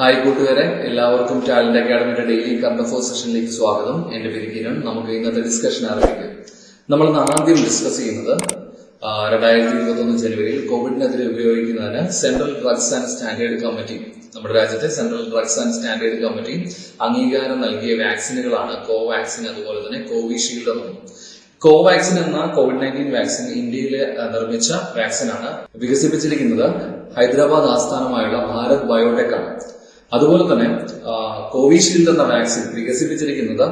Hi കൂട്ടുകാരെ, എല്ലാവർക്കും talent അക്കാഡമിയുടെ ഡെയിലി കറണ്ട് അഫയേഴ്സ് സെഷനിലേക്ക് സ്വാഗതം. എന്റെ പേര് കിരൺ. നമുക്ക് ഇന്നത്തെ ഡിസ്കഷൻ ആരംഭിക്കാം. നമ്മൾ ആദ്യം ഡിസ്കസ് ചെയ്യുന്നത് 2021 ജനുവരിയിൽ കോവിഡിനെതിരെ ഉപയോഗിക്കുന്നതിന് central drugs and standard committee, നമ്മുടെ രാജ്യത്തെ central drugs and standard committee അംഗീകാരം നൽകിയ വാക്സിനുകളാണ് കോവാക്സിൻ, അതുപോലെ തന്നെ കോവിഷീൽഡ് എന്നും. കോവാക്സിൻ എന്ന COVID-19 വാക്സിൻ ഇന്ത്യയിൽ നിർമ്മിച്ച വാക്സിനാണ്. വികസിപ്പിച്ചിരിക്കുന്നത് ഹൈദരാബാദ് ആസ്ഥാനമായുള്ള ഭാരത് ബയോടെക് ആണ്. അതുപോലെ തന്നെ കോവിഷീൽഡ് എന്ന വാക്സിൻ വികസിപ്പിച്ചിരിക്കുന്നത്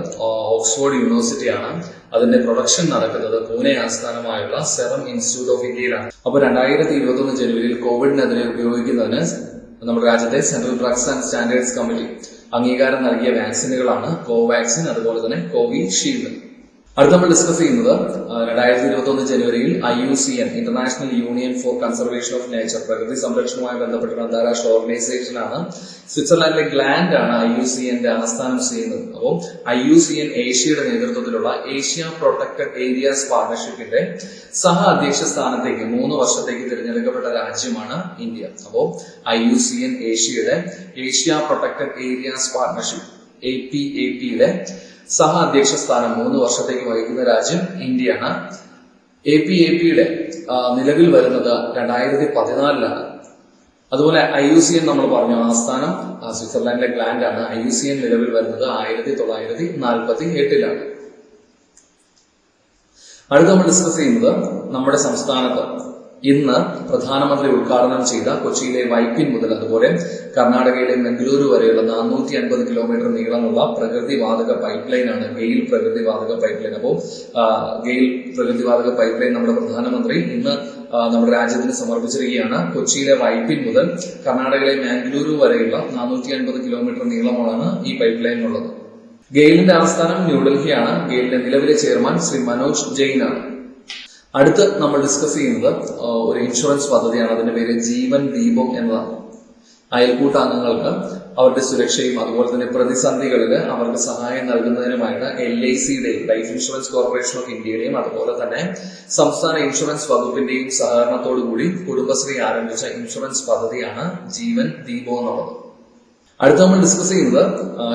ഓക്സ്ഫോർഡ് യൂണിവേഴ്സിറ്റിയാണ്. അതിന്റെ പ്രൊഡക്ഷൻ നടക്കുന്നത് പൂനെ ആസ്ഥാനമായുള്ള സെറം ഇൻസ്റ്റിറ്റ്യൂട്ട് ഓഫ് ഇന്ത്യയിലാണ്. അപ്പോൾ 2021 ജനുവരിയിൽ കോവിഡിനെതിരെ ഉപയോഗിക്കുന്നതിന് നമ്മുടെ രാജ്യത്തെ central drugs and standards committee അംഗീകാരം നൽകിയ വാക്സിനുകളാണ് കോവാക്സിൻ, അതുപോലെ തന്നെ കോവിഷീൽഡ്. അടുത്ത നമ്മൾ ഡിസ്കസ് ചെയ്യുന്നത് 2021 ജനുവരിയിൽ IUCN, international union for conservation of nature, പ്രകൃതി സംരക്ഷണവുമായി ബന്ധപ്പെട്ട അന്താരാഷ്ട്ര ഓർഗനൈസേഷനാണ്. സ്വിറ്റ്സർലാൻഡിലെ ഗ്ലാൻഡ് ആണ് IUCNന്റെ ആസ്ഥാനം ചെയ്യുന്നത്. അപ്പോൾ IUCN ഏഷ്യയുടെ നേതൃത്വത്തിലുള്ള ഏഷ്യ പ്രൊട്ടക്ടഡ് ഏരിയാസ് പാർട്ണർഷിപ്പിന്റെ സഹ അധ്യക്ഷ സ്ഥാനത്തേക്ക് 3 വർഷത്തേക്ക് തിരഞ്ഞെടുക്കപ്പെട്ട രാജ്യമാണ് ഇന്ത്യ. അപ്പോൾ IUCN ഏഷ്യയുടെ ഏഷ്യ പ്രൊട്ടക്ടഡ് ഏരിയാസ് പാർട്ണർഷിപ്പ് APAPയുടെ സഹ അധ്യക്ഷ സ്ഥാനം 3 വർഷത്തേക്ക് വഹിക്കുന്ന രാജ്യം ഇന്ത്യയാണ്. APAPയുടെ നിലവിൽ വരുന്നത് 2014 അതുപോലെ IUCN നമ്മൾ പറഞ്ഞു ആസ്ഥാനം സ്വിറ്റ്സർലാൻഡിലെ ഗ്ലാൻഡ് ആണ്. IUCN നിലവിൽ വരുന്നത് 1948 അടുത്ത നമ്മൾ ഡിസ്കസ് ചെയ്യുന്നത് നമ്മുടെ സംസ്ഥാനത്ത് ഇന്ന് പ്രധാനമന്ത്രി ഉദ്ഘാടനം ചെയ്ത കൊച്ചിയിലെ വൈപ്പിൻ മുതൽ അതുപോലെ കർണാടകയിലെ മംഗളൂരു വരെയുള്ള 450 കിലോമീറ്റർ നീളമുള്ള പ്രകൃതിവാതക പൈപ്പ് ലൈൻ ആണ് ഗെയിൽ പ്രകൃതിവാതക പൈപ്പ് ലൈൻ. അപ്പോൾ ഗെയിൽ പ്രകൃതിവാതക പൈപ്പ് ലൈൻ നമ്മുടെ പ്രധാനമന്ത്രി ഇന്ന് നമ്മുടെ രാജ്യത്തിന് സമർപ്പിച്ചിരിക്കുകയാണ്. കൊച്ചിയിലെ വൈപ്പിൻ മുതൽ കർണാടകയിലെ മംഗളൂരു വരെയുള്ള 450 കിലോമീറ്റർ നീളമാണ് ഈ പൈപ്പ് ലൈനിനുള്ളത്. ഗെയിലിന്റെ ആസ്ഥാനം ന്യൂഡൽഹിയാണ്. ഗെയിലിന്റെ നിലവിലെ ചെയർമാൻ ശ്രീ മനോജ് ജെയിൻ ആണ്. അടുത്ത് നമ്മൾ ഡിസ്കസ് ചെയ്യുന്നത് ഒരു ഇൻഷുറൻസ് പദ്ധതിയാണ്. അതിന്റെ പേര് ജീവൻ ദീപം എന്നതാണ്. അയൽക്കൂട്ടാംഗങ്ങൾക്ക് അവരുടെ സുരക്ഷയും അതുപോലെ തന്നെ പ്രതിസന്ധികളിൽ അവർക്ക് സഹായം നൽകുന്നതിനുമായിട്ട് LICയുടെയും ലൈഫ് ഇൻഷുറൻസ് കോർപ്പറേഷൻ ഓഫ് ഇന്ത്യയുടെയും അതുപോലെ തന്നെ സംസ്ഥാന ഇൻഷുറൻസ് വകുപ്പിന്റെയും സഹകരണത്തോടുകൂടി കുടുംബശ്രീ ആരംഭിച്ച ഇൻഷുറൻസ് പദ്ധതിയാണ് ജീവൻ ദീപം എന്നുള്ളത്. അടുത്ത നമ്മൾ ഡിസ്കസ് ചെയ്യുന്നത്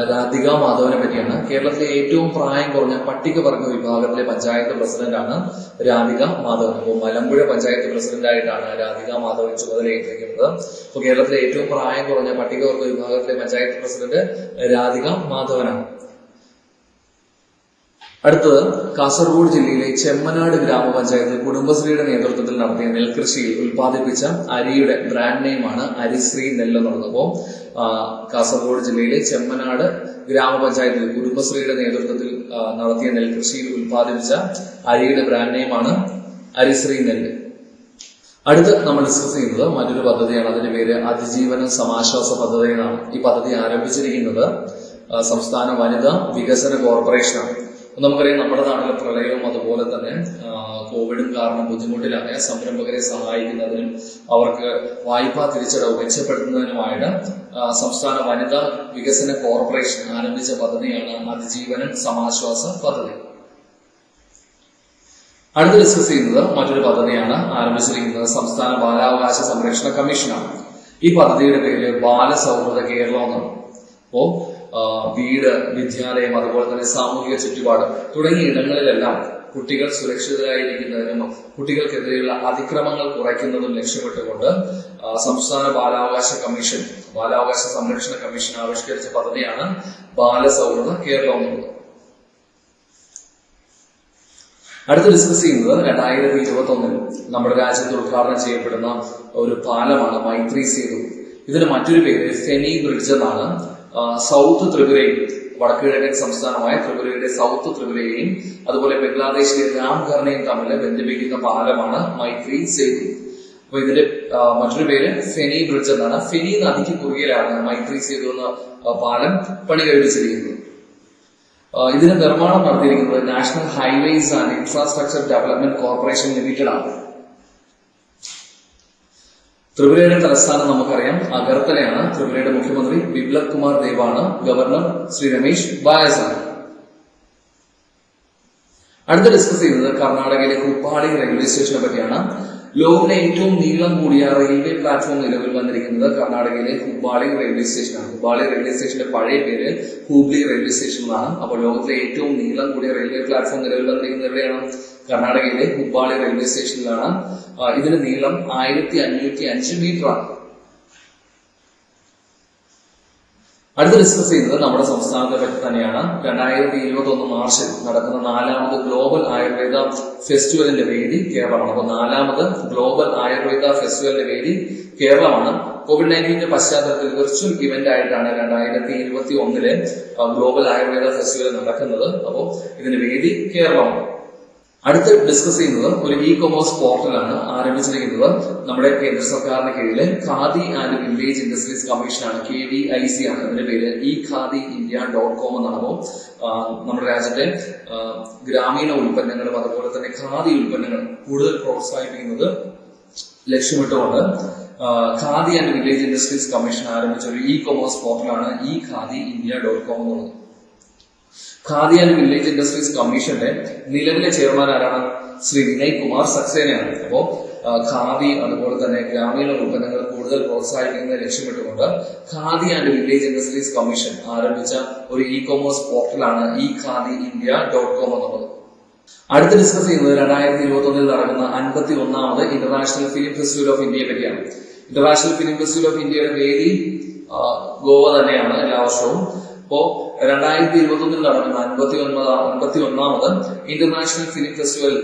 രാധിക മാധവനെ പറ്റിയാണ്. കേരളത്തിലെ ഏറ്റവും പ്രായം കുറഞ്ഞ പട്ടികവർഗ വിഭാഗത്തിലെ പഞ്ചായത്ത് പ്രസിഡന്റാണ് രാധിക മാധവൻ. അപ്പോൾ മലമ്പുഴ പഞ്ചായത്ത് പ്രസിഡന്റായിട്ടാണ് രാധിക മാധവൻ ചുമതലയേറ്റിരിക്കുന്നത്. അപ്പോൾ കേരളത്തിലെ ഏറ്റവും പ്രായം കുറഞ്ഞ പട്ടികവർഗ വിഭാഗത്തിലെ പഞ്ചായത്ത് പ്രസിഡന്റ് രാധിക മാധവനാണ്. അടുത്തത് കാസർഗോഡ് ജില്ലയിലെ ചെമ്മനാട് ഗ്രാമപഞ്ചായത്തിൽ കുടുംബശ്രീയുടെ നേതൃത്വത്തിൽ നടത്തിയ നെൽകൃഷിയിൽ ഉൽപ്പാദിപ്പിച്ച അരിയുടെ ബ്രാൻഡ് നെയിമാണ് അരിശ്രീ നെല്ല് എന്നുള്ളത്. അപ്പോൾ കാസർഗോഡ് ജില്ലയിലെ ചെമ്മനാട് ഗ്രാമപഞ്ചായത്തിൽ കുടുംബശ്രീയുടെ നേതൃത്വത്തിൽ നടത്തിയ നെൽകൃഷിയിൽ ഉൽപ്പാദിപ്പിച്ച അരിയുടെ ബ്രാൻഡ് നെയിമാണ് അരിശ്രീ നെല്ല്. അടുത്ത് നമ്മൾ ഡിസ്കസ് ചെയ്യുന്നത് മറ്റൊരു പദ്ധതിയാണ്. അതിന്റെ പേര് അതിജീവന സമാശ്വാസ പദ്ധതി എന്നാണ്. ഈ പദ്ധതി ആരംഭിച്ചിരിക്കുന്നത് സംസ്ഥാന വനിതാ വികസന കോർപ്പറേഷനാണ്. നമുക്കറിയാം, നമ്മുടെ നാട്ടിലെ പ്രളയവും അതുപോലെ തന്നെ കോവിഡും കാരണം ബുദ്ധിമുട്ടിലായ സംരംഭകരെ സഹായിക്കുന്നതിനും അവർക്ക് വായ്പാ തിരിച്ചടവ് മെച്ചപ്പെടുത്തുന്നതിനുമായിട്ട് സംസ്ഥാന വനിതാ വികസന കോർപ്പറേഷൻ ആരംഭിച്ച പദ്ധതിയാണ് അതിജീവനം സമാശ്വാസ പദ്ധതി. അടുത്ത് ഡിസ്കസ് ചെയ്യുന്നത് മറ്റൊരു പദ്ധതിയാണ് ആരംഭിച്ചിരിക്കുന്നത് സംസ്ഥാന ബാലാവകാശ സംരക്ഷണ കമ്മീഷനാണ്. ഈ പദ്ധതിയുടെ പേര് ബാലസൗഹൃദ കേരളം എന്നാണ്. അപ്പോ വീട്, വിദ്യാലയം, അതുപോലെ തന്നെ സാമൂഹിക ചുറ്റുപാട് തുടങ്ങിയ ഇടങ്ങളിലെല്ലാം കുട്ടികൾ സുരക്ഷിതരായിരിക്കുന്നതിനും കുട്ടികൾക്കെതിരെയുള്ള അതിക്രമങ്ങൾ കുറയ്ക്കുന്നതും ലക്ഷ്യമിട്ടുകൊണ്ട് സംസ്ഥാന ബാലാവകാശ കമ്മീഷൻ, ബാലാവകാശ സംരക്ഷണ കമ്മീഷൻ ആവിഷ്കരിച്ച പദ്ധതിയാണ് ബാലസൗഹൃദ കേരളം എന്നുള്ളത്. അടുത്ത് ഡിസ്കസ് ചെയ്യുന്നത് 2021 നമ്മുടെ രാജ്യത്ത് ഉദ്ഘാടനം ചെയ്യപ്പെടുന്ന ഒരു പാലമാണ് മൈത്രി സേതു. ഇതിന് മറ്റൊരു പേര് ഫെനി ബ്രിഡ്ജ് എന്നാണ്. സൗത്ത് ത്രിപുരയും വടക്കു കിഴക്കൻ സംസ്ഥാനമായ ത്രിപുരയുടെ സൗത്ത് ത്രിപുരയെയും അതുപോലെ ബംഗ്ലാദേശിലെ രാംഘറിനെയും തമ്മിൽ ബന്ധിപ്പിക്കുന്ന പാലമാണ് മൈത്രി സേതു. അപ്പൊ ഇതിന്റെ മറ്റൊരു പേര് ഫെനി ബ്രിഡ്ജ് എന്നാണ്. ഫെനി നദിക്ക് കുറുകയിലാണ് മൈത്രി സേതു എന്ന പാലം പണി കഴിപ്പിച്ചിരിക്കുന്നത്. ഇതിന്റെ നിർമ്മാണം നടത്തിയിരിക്കുന്നത് national highways and infrastructure development corporation limited ആണ്. ത്രിപുരയുടെ തലസ്ഥാനം നമുക്കറിയാം അഗർത്തലയാണ്. ത്രിപുരയുടെ മുഖ്യമന്ത്രി ബിപ്ലബ് കുമാർ ദേവാണ്. ഗവർണർ ശ്രീ രമേശ് ബയാസ് ആണ്. അടുത്ത ഡിസ്കസ് ചെയ്യുന്നത് കർണാടകയിലെ കുപ്പാളി റെയിൽവേ സ്റ്റേഷനെ പറ്റിയാണ്. ലോകത്തിലെ ഏറ്റവും നീളം കൂടിയ റെയിൽവേ പ്ലാറ്റ്ഫോം നിലവിൽ വന്നിരിക്കുന്നത് കർണാടകയിലെ ഹുബ്ബാളി റെയിൽവേ സ്റ്റേഷനാണ്. ഹുബ്ബാളി റെയിൽവേ സ്റ്റേഷന്റെ പഴയ പേര് ഹൂബ്ലി റെയിൽവേ സ്റ്റേഷൻ എന്നാണ്. അപ്പോൾ ലോകത്തിലെ ഏറ്റവും നീളം കൂടിയ റെയിൽവേ പ്ലാറ്റ്ഫോം നിലവിൽ വന്നിരിക്കുന്നത് എവിടെയാണ്? കർണാടകയിലെ ഹുബ്ബാളി റെയിൽവേ സ്റ്റേഷനിലാണ്. ഇതിന് നീളം 1505 മീറ്റർ ആണ്. അടുത്ത് ഡിസ്കസ് ചെയ്യുന്നത് നമ്മുടെ സംസ്ഥാനത്തെ പറ്റി തന്നെയാണ്. 2021 മാർച്ചിൽ നടക്കുന്ന 4ാമത് ഗ്ലോബൽ ആയുർവേദ ഫെസ്റ്റിവലിന്റെ വേദി കേരളമാണ്. അപ്പോൾ 4ാമത് ഗ്ലോബൽ ആയുർവേദ ഫെസ്റ്റിവലിന്റെ വേദി കേരളമാണ്. COVID-19 പശ്ചാത്തലത്തിൽ വെർച്വൽ ഇവന്റ് ആയിട്ടാണ് 2021 ഗ്ലോബൽ ആയുർവേദ ഫെസ്റ്റിവൽ നടക്കുന്നത്. അപ്പോൾ ഇതിന്റെ വേദി കേരളമാണ്. അടുത്ത് ഡിസ്കസ് ചെയ്യുന്നത് ഒരു കൊമേഴ്സ് പോർട്ടലാണ് ആരംഭിച്ചിരിക്കുന്നത് നമ്മുടെ കേന്ദ്ര സർക്കാരിന് കീഴിലെ ഖാദി ആൻഡ് വില്ലേജ് ഇൻഡസ്ട്രീസ് കമ്മീഷനാണ്. KVIC ആണ് ഇതിന്റെ പേര്. ekhadiindia.com എന്നാണ്. അപ്പോൾ നമ്മുടെ രാജ്യത്തെ ഗ്രാമീണ ഉൽപ്പന്നങ്ങളും അതുപോലെ തന്നെ ഖാദി ഉൽപ്പന്നങ്ങളും കൂടുതൽ പ്രോത്സാഹിപ്പിക്കുന്നത് ലക്ഷ്യമിട്ടുകൊണ്ട് khadi and village industries commission ആരംഭിച്ച ഒരു കൊമേഴ്സ് പോർട്ടലാണ് ekhadiindia.com എന്നുള്ളത്. ഖാദി ആൻഡ് വില്ലേജ് ഇൻഡസ്ട്രീസ് കമ്മീഷന്റെ നിലവിലെ ചെയർമാൻ ആരാണ്? ശ്രീ വിനയ് കുമാർ സക്സേനയാണ്. അപ്പോ ഖാദി അതുപോലെ തന്നെ ഗ്രാമീണ ഉൽപ്പന്നങ്ങൾ കൂടുതൽ പ്രോത്സാഹിപ്പിക്കുന്നത് ലക്ഷ്യമിട്ടുകൊണ്ട് khadi and village industries commission ആരംഭിച്ച ഒരു കൊമേഴ്സ് പോർട്ടലാണ് ekhadiindia.com എന്നുള്ളത്. അടുത്ത് ഡിസ്കസ് ചെയ്യുന്നത് 2021 നടക്കുന്ന 51ാമത് ഇന്റർനാഷണൽ ഫിലിം ഫെസ്റ്റിവൽ ഓഫ് ഇന്ത്യയെ പറ്റിയാണ്. ഇന്റർനാഷണൽ ഫിലിം ഫെസ്റ്റിവൽ ഓഫ് ഇന്ത്യയുടെ വേദി ഗോവ തന്നെയാണ് എല്ലാ വർഷവും. അപ്പോ 2021 നടക്കുന്ന 51ാമത് ഇന്റർനാഷണൽ ഫിലിം ഫെസ്റ്റിവൽ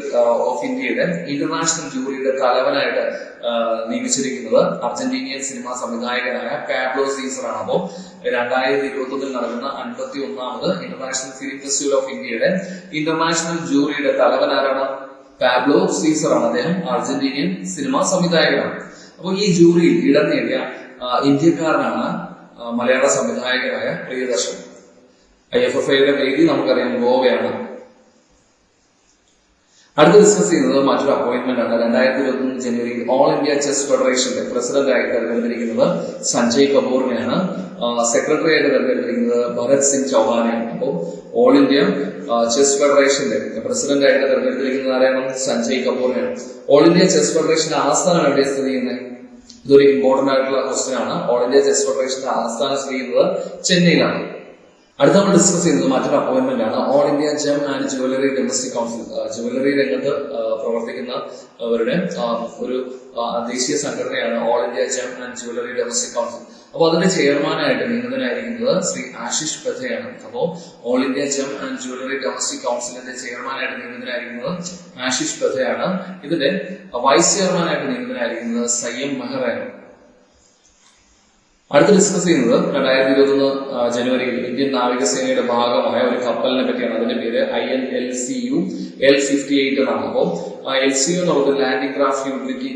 ഓഫ് ഇന്ത്യയുടെ ഇന്റർനാഷണൽ ജൂറിയുടെ തലവനായിട്ട് നിയമിച്ചിരിക്കുന്നത് അർജന്റീനിയൻ സിനിമാ സംവിധായകനായ പാബ്ലോ സീസറാണ്. അപ്പോ 2021 നടക്കുന്ന 51ാമത് ഇന്റർനാഷണൽ ഫിലിം ഫെസ്റ്റിവൽ ഓഫ് ഇന്ത്യയുടെ ഇന്റർനാഷണൽ ജൂറിയുടെ തലവൻ ആരാണ്? പാബ്ലോ സീസറാണ്. അദ്ദേഹം അർജന്റീനിയൻ സിനിമാ സംവിധായകനാണ്. അപ്പോൾ ഈ ജൂറിയിൽ ഇടം നേടിയ ഇന്ത്യക്കാരനാണ് മലയാള സംവിധായകനായ പ്രിയദർശൻ. IFFIയുടെ വേദി നമുക്കറിയാം ഗോവയാണ്. അടുത്ത് ഡിസ്കസ് ചെയ്യുന്നത് മറ്റൊരു അപ്പോയിന്റ്മെന്റ് ആണ്. 2021 ജനുവരിയിൽ ഓൾ ഇന്ത്യ ചെസ് ഫെഡറേഷന്റെ പ്രസിഡന്റ് ആയിട്ട് തെരഞ്ഞെടുത്തിരിക്കുന്നത് സഞ്ജയ് കപൂറിനെയാണ്. സെക്രട്ടറി ആയിട്ട് തെരഞ്ഞെടുത്തിരിക്കുന്നത് ഭരത് സിംഗ് ചൗഹാനെയാണ്. അപ്പോൾ ഓൾ ഇന്ത്യ ചെസ് ഫെഡറേഷന്റെ പ്രസിഡന്റ് ആയിട്ട് തെരഞ്ഞെടുത്തിരിക്കുന്നത് ആരാണ്? സഞ്ജയ് കപൂറിനെയാണ്. ഓൾ ഇന്ത്യ ചെസ് ഫെഡറേഷന്റെ ആസ്ഥാനം എവിടെ സ്ഥിതി ചെയ്യുന്നത്? ഇതൊരു ഇമ്പോർട്ടന്റ് ആയിട്ടുള്ള ക്വസ്റ്റ്യൻ ആണ്. ഓൾ ഇന്ത്യ ചെസ് ഫെഡറേഷന്റെ ആസ്ഥാനം സ്ഥിതി ചെയ്യുന്നത് ചെന്നൈയിലാണ്. അടുത്ത നമ്മൾ ഡിസ്കസ് ചെയ്യുന്നത് മറ്റൊരു അപ്പോയിന്റ്മെന്റ് ആണ്. All India gem and jewellery domestic council. Jewellery രംഗത്ത് പ്രവർത്തിക്കുന്നവരുടെ ഒരു ദേശീയ സംഘടനയാണ് all India gem and jewellery domestic council. അപ്പോൾ അതിന്റെ ചെയർമാനായിട്ട് നിയമിതനായിരിക്കുന്നത് ശ്രീ ആശിഷ് ബഥയാണ്. അപ്പോൾ all India gem and jewellery domestic കൗൺസിലിന്റെ ചെയർമാനായിട്ട് നിയമിതനായിരിക്കുന്നത് ആശിഷ് ബഥയാണ്. ഇതിന്റെ വൈസ് ചെയർമാനായിട്ട് നിയമിതനായിരിക്കുന്നത് സയ്യം മെഹ്റയാണ്. അടുത്ത് ഡിസ്കസ് ചെയ്യുന്നത് 2021 ജനുവരിയിൽ ഇന്ത്യൻ നാവികസേനയുടെ ഭാഗമായ ഒരു കപ്പലിനെ പറ്റിയാണ്. അതിന്റെ പേര് INLCU L58 എന്നാണ്. അപ്പോൾ LCU എന്നുള്ളത് ലാൻഡിംഗ് ക്രാഫ്റ്റ് യൂട്ടിലിറ്റി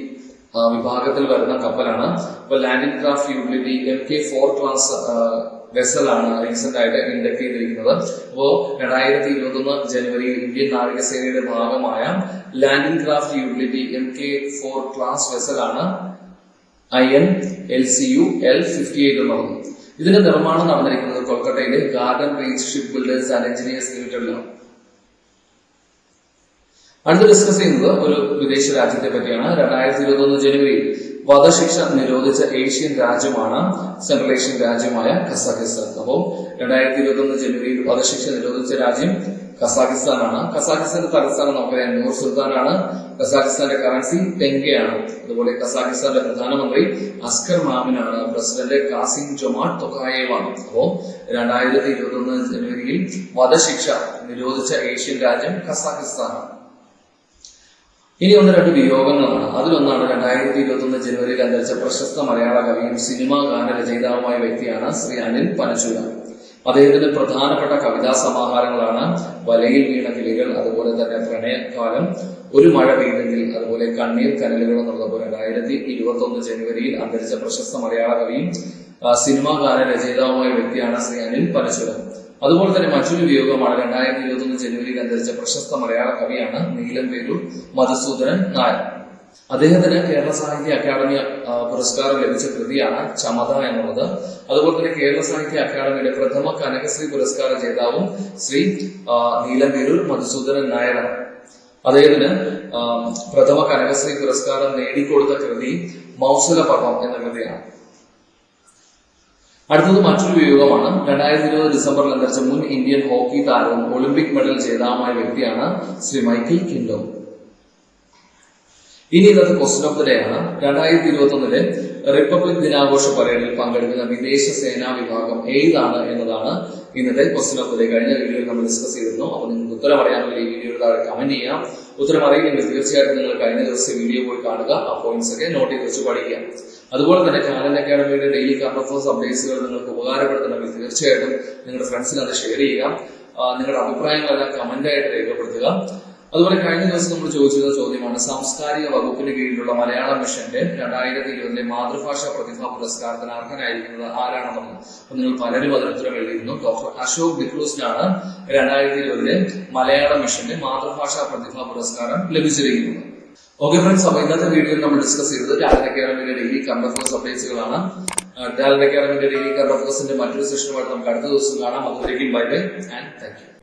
വിഭാഗത്തിൽ വരുന്ന കപ്പലാണ്. അപ്പോൾ landing craft utility MK4 class വെസലാണ് റീസെന്റ് ആയിട്ട് ഇൻഡക്ട് ചെയ്തിരിക്കുന്നത്. അപ്പോ 2021 ജനുവരിയിൽ ഇന്ത്യൻ നാവികസേനയുടെ ഭാഗമായ landing craft utility MK4 class വെസലാണ് INLCU L58 എന്നുള്ളത്. ഇതിന്റെ നിർമ്മാണം നടന്നിരിക്കുന്നത് കൊൽക്കത്തയിലെ garden reach shipbuilders and engineers ലിമിറ്റഡിലാണ്. അടുത്ത് ഡിസ്കസ് ചെയ്യുന്നത് ഒരു വിദേശ രാജ്യത്തെ പറ്റിയാണ്. 2021 ജനുവരിയിൽ വധശിക്ഷ നിരോധിച്ച ഏഷ്യൻ രാജ്യമാണ് സെൻട്രൽ ഏഷ്യൻ രാജ്യമായ കസാഖിസ്ഥാൻ. അപ്പോൾ 2021 ജനുവരിയിൽ വധശിക്ഷ നിരോധിച്ച രാജ്യം കസാഖിസ്ഥാനാണ്. കസാഖിസ്ഥാന്റെ തലസ്ഥാനം നമുക്കറിയാം നൂർ സുൽത്താനാണ്. കസാഖിസ്ഥാന്റെ കറൻസി ടെങ്കയാണ്. അതുപോലെ കസാഖിസ്ഥാന്റെ പ്രധാനമന്ത്രി അസ്കർ മാമിനാണ്. President Kasim Jomart തൊക്കായേവാണ്. അപ്പോ 2021 ജനുവരിയിൽ വധശിക്ഷ നിരോധിച്ച ഏഷ്യൻ രാജ്യം കസാഖിസ്ഥാനാണ്. ഇനി 1-2 വിയോഗങ്ങളാണ്. അതിലൊന്നാണ് 2021 ജനുവരിയിൽ അന്തരിച്ച പ്രശസ്ത മലയാള കവിയും സിനിമാ ഗാന രചയിതാവുമായ വ്യക്തിയാണ് ശ്രീ അനിൽ പനച്ചൂര. അദ്ദേഹത്തിന്റെ പ്രധാനപ്പെട്ട കവിതാ സമാഹാരങ്ങളാണ് വലയിൽ വീണ കിളികൾ, അതുപോലെ തന്നെ പ്രണയകാലം, ഒരു മഴ പെയ്തെങ്കിൽ, അതുപോലെ കണ്ണീർ കനലുകൾ എന്നുള്ളത്. 2021 ജനുവരിയിൽ അന്തരിച്ച പ്രശസ്ത മലയാള കവിയും സിനിമാ ഗാന രചയിതാവുമായ വ്യക്തിയാണ് ശ്രീ അനിൽ പനച്ചൂര. അതുപോലെ തന്നെ മറ്റൊരു വിയോഗമാണ് 2021 ജനുവരിയിൽ അന്തരിച്ച പ്രശസ്ത മലയാള കവിയാണ് നീലംപേരൂർ മധുസൂദനൻ നായർ. അദ്ദേഹത്തിന് കേരള സാഹിത്യ അക്കാദമി പുരസ്കാരം ലഭിച്ച കൃതിയാണ് ചമത എന്നുള്ളത്. അതുപോലെ തന്നെ കേരള സാഹിത്യ അക്കാദമിയുടെ പ്രഥമ കനകശ്രീ പുരസ്കാര ജേതാവും ശ്രീ നീലംപേരൂർ മധുസൂദനൻ നായരാണ്. അദ്ദേഹത്തിന് പ്രഥമ കനകശ്രീ പുരസ്കാരം നേടിക്കൊടുത്ത കൃതി മൗസല പർവം എന്ന കൃതിയാണ്. അടുത്തത് മറ്റൊരു വിയോഗമാണ്. 2020 ഡിസംബറിൽ അന്തരിച്ച മുൻ ഇന്ത്യൻ ഹോക്കി താരവും ഒളിമ്പിക് മെഡൽ ജേതാവുമായ വ്യക്തിയാണ് ശ്രീ മൈക്കിൾ കിൻഡോ. ഇനി ഇന്നത്തെ ക്വസ്റ്റ്യൻ ഓഫ് ദി ഡേ ആണ്. 2021 റിപ്പബ്ലിക് ദിനാഘോഷ പരേഡിൽ പങ്കെടുക്കുന്ന വിദേശ സേനാ വിഭാഗം ഏതാണ് എന്നതാണ് ഇന്നത്തെ ക്വസ്റ്റ്യൻ ഓഫ് ദി ഡേ. കഴിഞ്ഞ വീഡിയോയിൽ നമ്മൾ ഡിസ്കസ് ചെയ്തിരുന്നു. അപ്പോൾ നിങ്ങൾക്ക് ഉത്തരം അറിയാമെങ്കിൽ ഈ വീഡിയോയുടെ താഴെ കമന്റ് ചെയ്യാം. ഉത്തരം അറിയില്ലെങ്കിൽ തീർച്ചയായിട്ടും നിങ്ങൾ കഴിഞ്ഞ ദിവസം വീഡിയോ പോയി കാണുക. ആ പോയിന്റ്സ് ഒക്കെ നോട്ട് ചെയ്ത് വെച്ച് പഠിക്കുക. അതുപോലെ തന്നെ ടാലന്റ് അക്കാഡമിയുടെ ഡെയിലി കറന്റ് അഫയേഴ്സ് അപ്ഡേറ്റ്സുകൾ നിങ്ങൾക്ക് ഉപകാരപ്പെടുത്തണമെങ്കിൽ തീർച്ചയായിട്ടും നിങ്ങളുടെ ഫ്രണ്ട്സിന് അത് ഷെയർ ചെയ്യുക. നിങ്ങളുടെ അഭിപ്രായങ്ങളെല്ലാം കമന്റ് ആയിട്ട് രേഖപ്പെടുത്തുക. അതുപോലെ കഴിഞ്ഞ ദിവസം നമ്മൾ ചോദിച്ചിരുന്ന ചോദ്യമാണ്, സാംസ്കാരിക വകുപ്പിന് കീഴിലുള്ള മലയാളം മിഷന്റെ 2020 മാതൃഭാഷാ പ്രതിഭാ പുരസ്കാരത്തിന് അർഹനായിരിക്കുന്നത് ആരാണെന്നുള്ളത്. അപ്പൊ നിങ്ങൾ പലരും അതിന് ഉത്തരം എഴുതിയിരുന്നു. ഡോക്ടർ അശോക് ഡിക്രൂസിനാണ് 2020 മലയാളം മിഷന്റെ മാതൃഭാഷാ പ്രതിഭാ പുരസ്കാരം ലഭിച്ചിരിക്കുന്നത്. ഓക്കെ ഫ്രണ്ട്സ്, അപ്പൊ ഇന്നത്തെ വീഡിയോയിൽ നമ്മൾ ഡിസ്കസ് ചെയ്തത് ടാലന്റ് അക്കാഡമിയുടെ ഡെയിലി കറന്റ് അഫയേഴ്സ് അപ്ഡേറ്റ്സുകളാണ്. ടാലന്റ് അക്കാഡമിയുടെ ഡെയിലി കറന്റ് അഫയേഴ്സിന്റെ മറ്റൊരു സെഷനുമായിട്ട് നമുക്ക് അടുത്ത ദിവസം കാണാം. അതുവരേക്കും bye bye and thank U.